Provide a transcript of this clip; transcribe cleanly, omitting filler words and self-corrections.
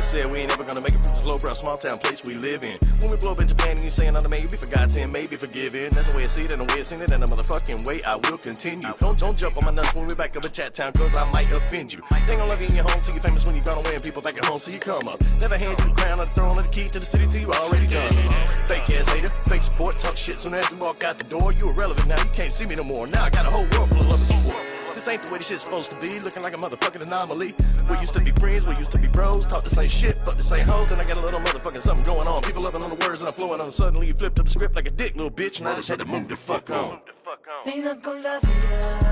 said we ain't ever gonna make it from this low-brow small-town place we live in. When we blow up in Japan and you say another maybe, forgotten, maybe forgiven. That's the way I see it and the way I seen it, and the motherfucking way I will continue. Don't jump on my nuts when we back up in Chat Town, cause I might offend you. They ain't gonna love you in your home till you famous when you gone away, and people back at home till you come up. Never hand you the crown or the throne or the key to the city till you already done. Fake ass hater, fake support, talk shit soon as you walk out the door. You irrelevant now, you can't see me no more. Now I got a whole world full of love and support. This ain't the way this shit's supposed to be, looking like a motherfucking anomaly. We used to be friends, we used to be bros, talk the same shit, fuck the same hoes. Then I got a little motherfucking something going on. People loving on the words and I'm flowing on. Suddenly you flipped up the script like a dick, little bitch, and I just had to move the fuck on. They not gon' love you.